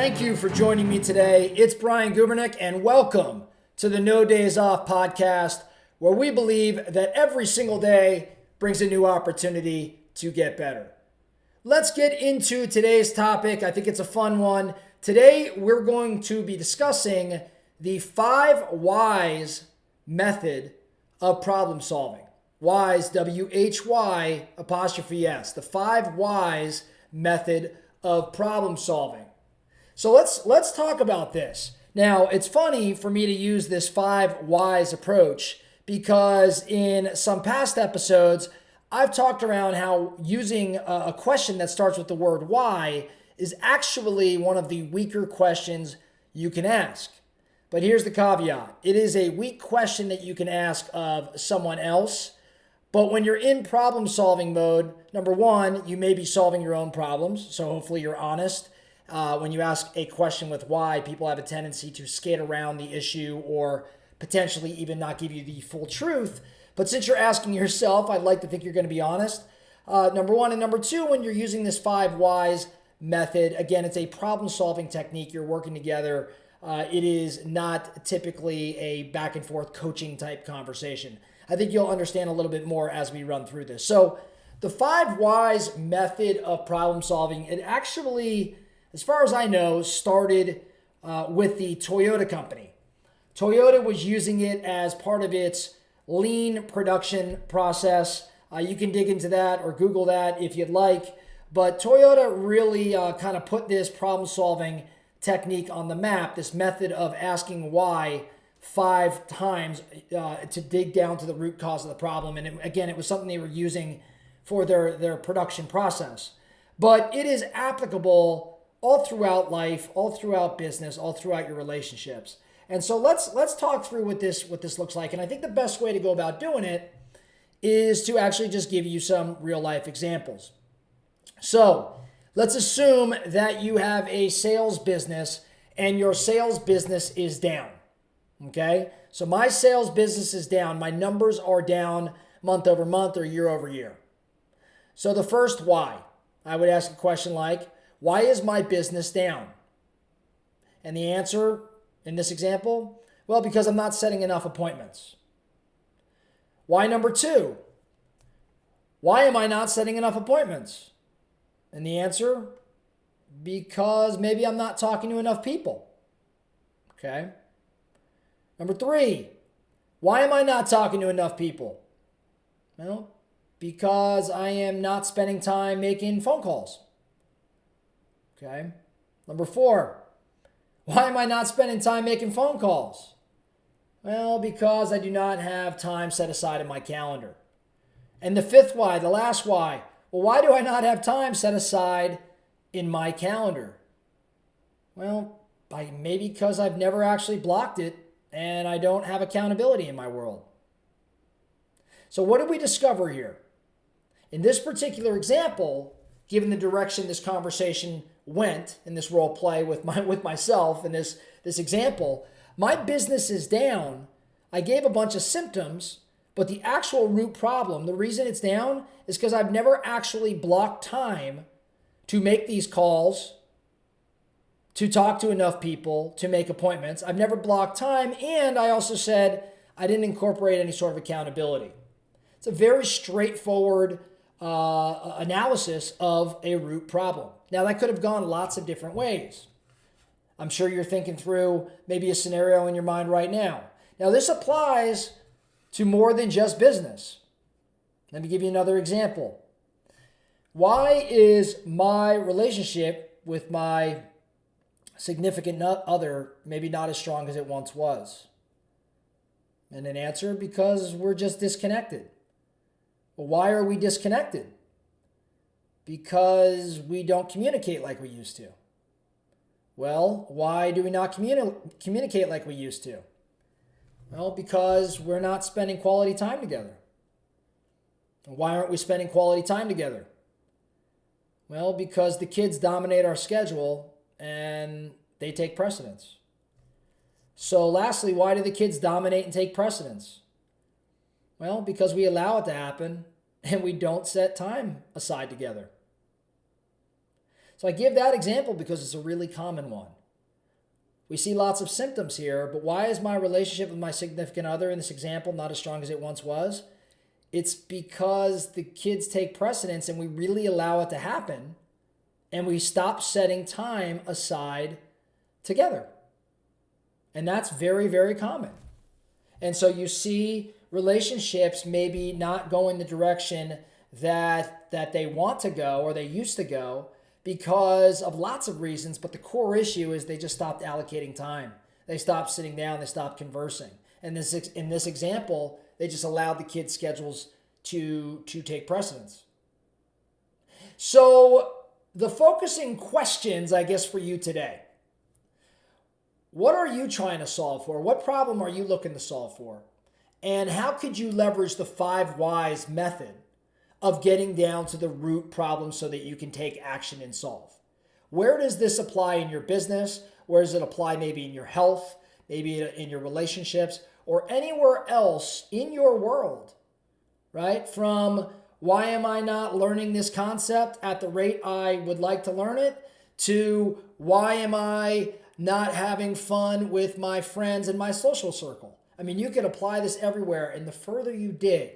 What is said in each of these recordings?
Thank you for joining me today. It's Brian Gubernick, and welcome to the No Days Off podcast, where we believe that every single day brings a new opportunity to get better. Let's get into today's topic. I think it's a fun one. Today, we're going to be discussing the 5 whys method of problem solving. Whys, W-H-Y apostrophe S. The 5 whys method of problem solving. So let's talk about this. Now, it's funny for me to use this 5 whys approach because in some past episodes, I've talked around how using a question that starts with the word why is actually one of the weaker questions you can ask. But here's the caveat. It is a weak question that you can ask of someone else. But when you're in problem solving mode, number one, you may be solving your own problems. So hopefully you're honest. When you ask a question with why, people have a tendency to skate around the issue or potentially even not give you the full truth. But since you're asking yourself, I'd like to think you're going to be honest. Number one. And number two, when you're using this 5 whys method, again, it's a problem-solving technique. You're working together. It is not typically a back and forth coaching type conversation. I think you'll understand a little bit more as we run through this. So the 5 whys method of problem solving, it actually, as far as I know, started with the Toyota company. Toyota was using it as part of its lean production process. You can dig into that or Google that if you'd like. But Toyota really kind of put this problem-solving technique on the map, this method of asking why 5 times to dig down to the root cause of the problem. And again, it was something they were using for their production process. But it is applicable all throughout life, all throughout business, all throughout your relationships. And so let's talk through what this looks like. And I think the best way to go about doing it is to actually just give you some real life examples. So let's assume that you have a sales business and your sales business is down. Okay? So my sales business is down. My numbers are down month over month or year over year. So the first why, I would ask a question like, why is my business down? And the answer in this example, well, because I'm not setting enough appointments. Why number 2? Why am I not setting enough appointments? And the answer, because maybe I'm not talking to enough people. Okay. Number 3, why am I not talking to enough people? Well, because I am not spending time making phone calls. Okay. Number 4, why am I not spending time making phone calls? Well, because I do not have time set aside in my calendar. And the 5th why, the last why, well, why do I not have time set aside in my calendar? Well, maybe because I've never actually blocked it and I don't have accountability in my world. So what did we discover here? In this particular example, given the direction this conversation went in this role play with myself in this example, my business is down. I gave a bunch of symptoms, but the actual root problem, the reason it's down is because I've never actually blocked time to make these calls, to talk to enough people, to make appointments. I've never blocked time, and I also said I didn't incorporate any sort of accountability. It's a very straightforward analysis of a root problem. Now, that could have gone lots of different ways. I'm sure you're thinking through maybe a scenario in your mind right now. Now, this applies to more than just business. Let me give you another example. Why is my relationship with my significant other maybe not as strong as it once was? And an answer, because we're just disconnected. Well, why are we disconnected? Because we don't communicate like we used to. Well, why do we not communicate like we used to? Well, because we're not spending quality time together. Why aren't we spending quality time together? Well, because the kids dominate our schedule and they take precedence. So lastly, why do the kids dominate and take precedence? Well, because we allow it to happen and we don't set time aside together. So I give that example because it's a really common one. We see lots of symptoms here, but why is my relationship with my significant other in this example not as strong as it once was? It's because the kids take precedence and we really allow it to happen, and we stop setting time aside together. And that's very, very common. And so you see relationships maybe not going the direction that they want to go or they used to go because of lots of reasons, but the core issue is they just stopped allocating time. They stopped sitting down, they stopped conversing. And in this example, they just allowed the kids' schedules to take precedence. So the focusing questions, I guess, for you today. What are you trying to solve for? What problem are you looking to solve for? And how could you leverage the 5 whys method of getting down to the root problem so that you can take action and solve? Where does this apply in your business? Where does it apply maybe in your health, maybe in your relationships, or anywhere else in your world, right? From why am I not learning this concept at the rate I would like to learn it, to why am I not having fun with my friends in my social circle? I mean, you can apply this everywhere, and the further you dig,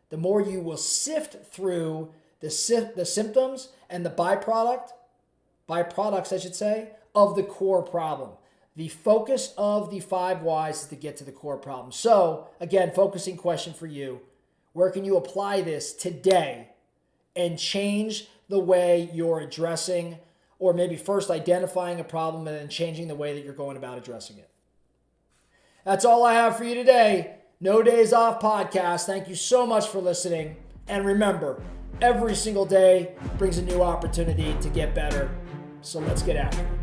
the more you will sift through the symptoms and the byproducts, I should say, of the core problem. The focus of the 5 whys is to get to the core problem. So, again, focusing question for you. Where can you apply this today and change the way you're addressing, or maybe first identifying a problem and then changing the way that you're going about addressing it? That's all I have for you today. No Days Off podcast. Thank you so much for listening. And remember, every single day brings a new opportunity to get better. So let's get after it.